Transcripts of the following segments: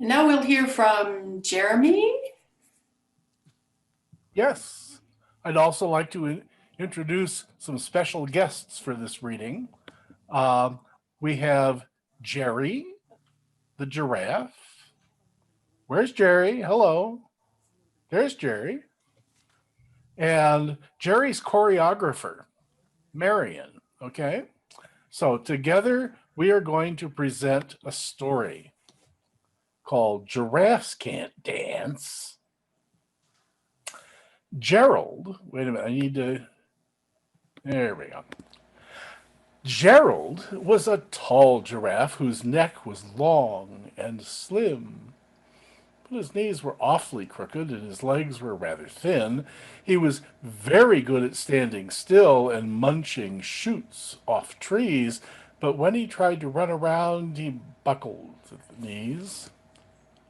Now we'll hear from Jeremy. Yes, I'd also like to introduce some special guests for this reading. Um, we have Jerry, the giraffe. Where's Jerry? Hello. There's Jerry. And Jerry's choreographer, Marion. Okay. So together we are going to present a story called Giraffes Can't Dance. Gerald, wait a minute, I need to, there we go. Gerald was a tall giraffe whose neck was long and slim, but his knees were awfully crooked and his legs were rather thin. He was very good at standing still and munching shoots off trees, but when he tried to run around, he buckled at the knees.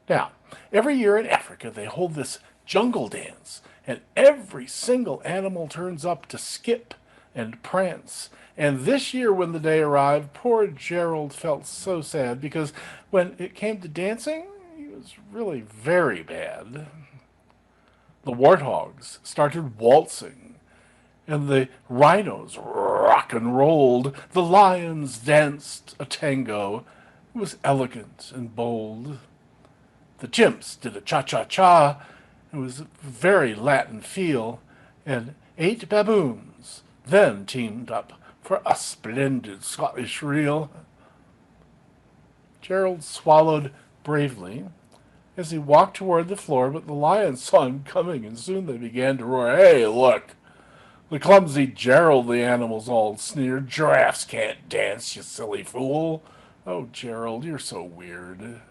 Now, every year in Africa, they hold this jungle dance, and every single animal turns up to skip and prance. And this year, when the day arrived, poor Gerald felt so sad because when it came to dancing, he was really very bad. The warthogs started waltzing, and the rhinos rock and rolled. The lions danced a tango. It was elegant and bold. The chimps did a cha-cha-cha. It was a very Latin feel, and 8 baboons then teamed up for a splendid Scottish reel. Gerald swallowed bravely as he walked toward the floor, but the lions saw him coming, and soon they began to roar, "Hey, look! The clumsy Gerald," the animals all sneered. "Giraffes can't dance, you silly fool." "Oh, Gerald, you're so weird."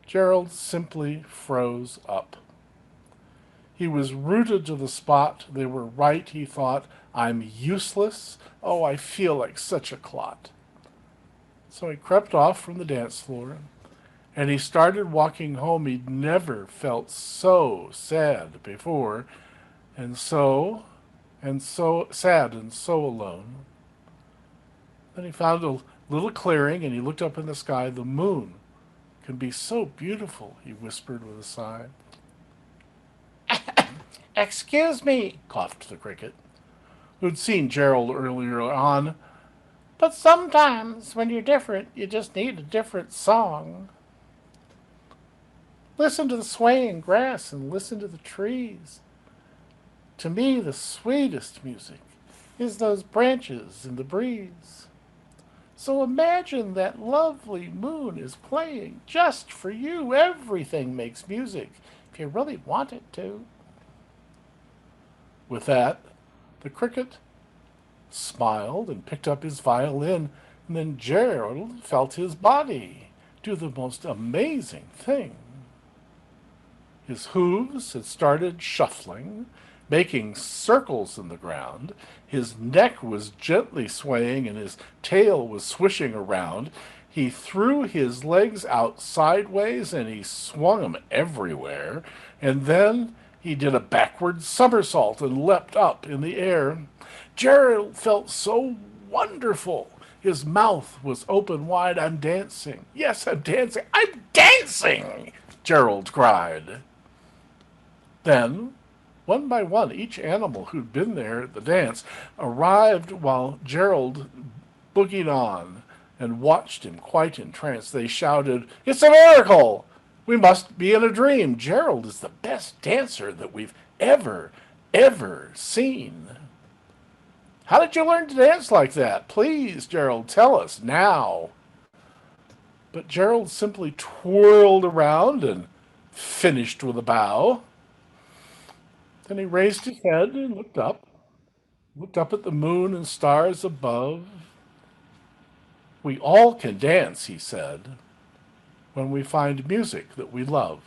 Gerald simply froze up. He was rooted to the spot. They were right, he thought. "I'm useless. Oh, I feel like such a clot." So he crept off from the dance floor, and he started walking home. He'd never felt so sad before, and so sad and so alone. Then he found a little clearing, and he looked up in the sky. "The moon can be so beautiful," he whispered with a sigh. "Excuse me," coughed the cricket, who'd seen Gerald earlier on, "but sometimes when you're different, you just need a different song. Listen to the swaying grass and listen to the trees. To me, the sweetest music is those branches in the breeze. So imagine that lovely moon is playing just for you. Everything makes music if you really want it to." With that, the cricket smiled and picked up his violin, and then Gerald felt his body do the most amazing thing. His hooves had started shuffling, making circles in the ground. His neck was gently swaying and his tail was swishing around. He threw his legs out sideways and he swung them everywhere. And then he did a backward somersault and leapt up in the air. Gerald felt so wonderful. His mouth was open wide. "I'm dancing. Yes, I'm dancing. I'm dancing!" Gerald cried. Then, one by one, each animal who'd been there at the dance arrived while Gerald boogied on and watched him quite entranced. They shouted, "It's a miracle! We must be in a dream. Gerald is the best dancer that we've ever seen." "How did you learn to dance like that? Please, Gerald, tell us now." But Gerald simply twirled around and finished with a bow. Then he raised his head and looked up at the moon and stars above. "We all can dance," he said, "when we find music that we love."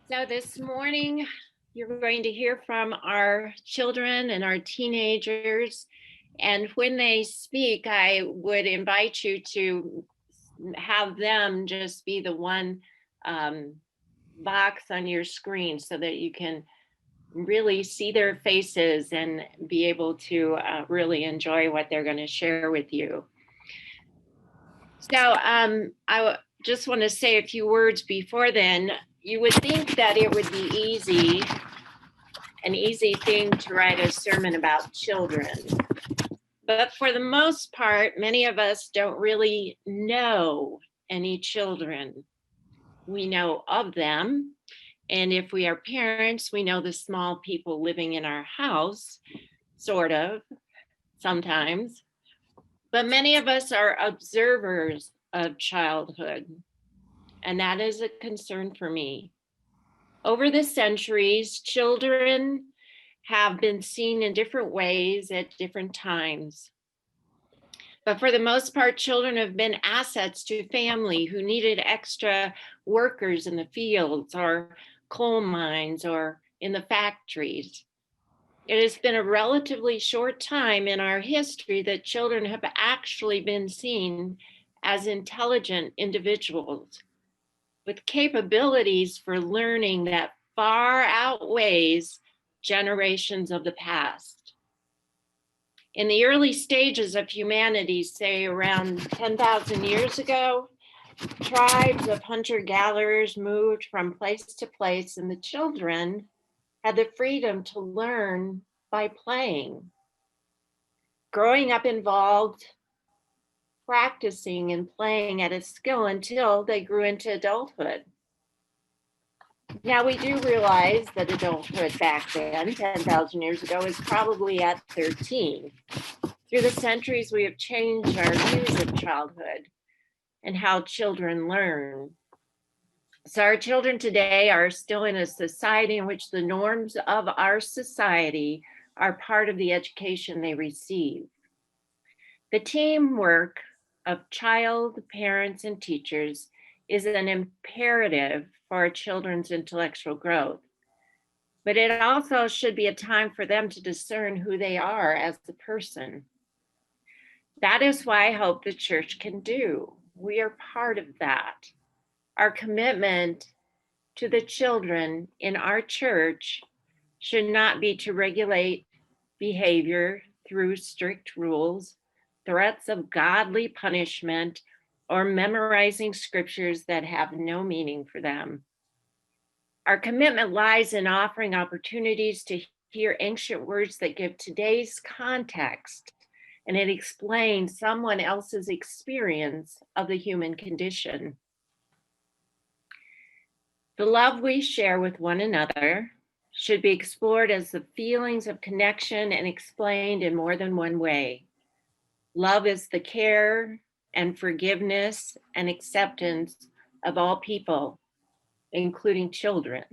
So this morning, you're going to hear from our children and our teenagers. And when they speak, I would invite you to have them just be the one box on your screen so that you can really see their faces and be able to really enjoy what they're going to share with you. So just want to say a few words before then. You would think that it would be an easy thing to write a sermon about children. But for the most part, many of us don't really know any children. We know of them. And if we are parents, we know the small people living in our house, sort of, sometimes. But many of us are observers of childhood. And that is a concern for me. Over the centuries, children have been seen in different ways at different times. But for the most part, children have been assets to family who needed extra workers in the fields or coal mines or in the factories. It has been a relatively short time in our history that children have actually been seen as intelligent individuals with capabilities for learning that far outweighs generations of the past. In the early stages of humanity, say around 10,000 years ago, tribes of hunter-gatherers moved from place to place, and the children had the freedom to learn by playing. Growing up involved practicing and playing at a skill until they grew into adulthood. Now we do realize that adulthood back then, 10,000 years ago, is probably at 13. Through the centuries, we have changed our views of childhood and how children learn. So our children today are still in a society in which the norms of our society are part of the education they receive. The teamwork of child, parents, and teachers is an imperative for our children's intellectual growth. But it also should be a time for them to discern who they are as a person. That is why I hope the church can do. We are part of that. Our commitment to the children in our church should not be to regulate behavior through strict rules, threats of godly punishment, or memorizing scriptures that have no meaning for them. Our commitment lies in offering opportunities to hear ancient words that give today's context, and it explains someone else's experience of the human condition. The love we share with one another should be explored as the feelings of connection and explained in more than one way. Love is the care and forgiveness and acceptance of all people, including children.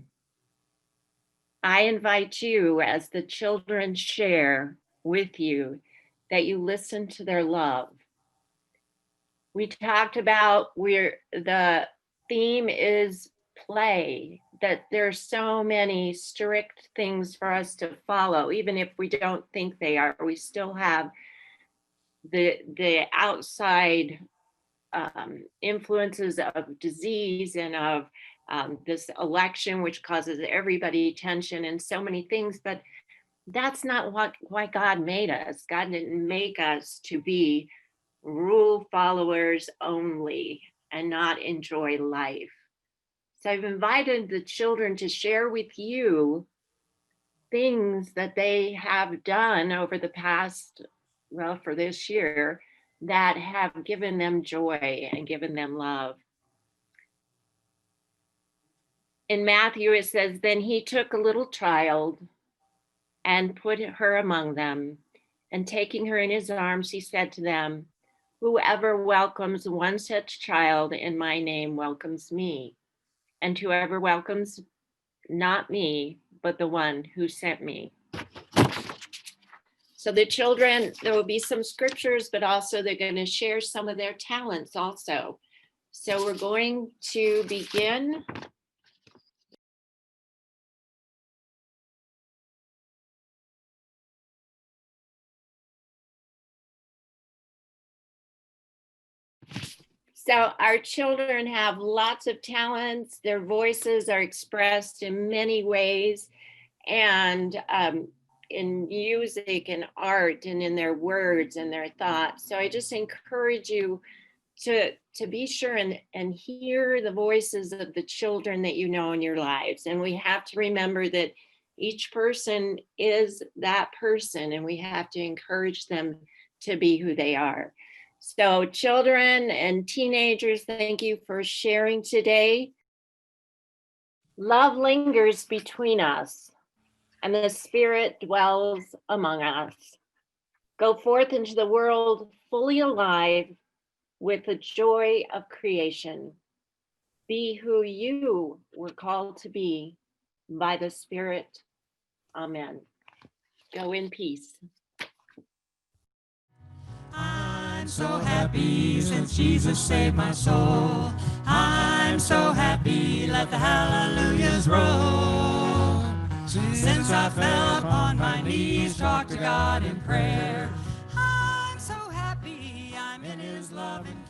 I invite you, as the children share with you, that you listen to their love. We talked about where the theme is play, that there's so many strict things for us to follow, even if we don't think they are. We still have the outside influences of disease and of this election, which causes everybody tension and so many things, but that's not why God made us. God didn't make us to be rule followers only and not enjoy life. So I've invited the children to share with you things that they have done over the past, well, for this year, that have given them joy and given them love. In Matthew, it says, then he took a little child and put her among them. And taking her in his arms, he said to them, whoever welcomes one such child in my name welcomes me. And whoever welcomes not me, but the one who sent me. So the children, there will be some scriptures, but also they're going to share some of their talents also. So we're going to begin. So our children have lots of talents. Their voices are expressed in many ways. and in music and art and in their words and their thoughts. So I just encourage you to be sure and hear the voices of the children that you know in your lives. And we have to remember that each person is that person, and we have to encourage them to be who they are. So children and teenagers, thank you for sharing today. Love lingers between us, and the Spirit dwells among us. Go forth into the world fully alive with the joy of creation. Be who you were called to be by the Spirit. Amen. Go in peace. I'm so happy since Jesus saved my soul. I'm so happy, let the hallelujahs roll. Since I fell upon my knees, talked to God in prayer. I'm so happy, I'm in his loving care.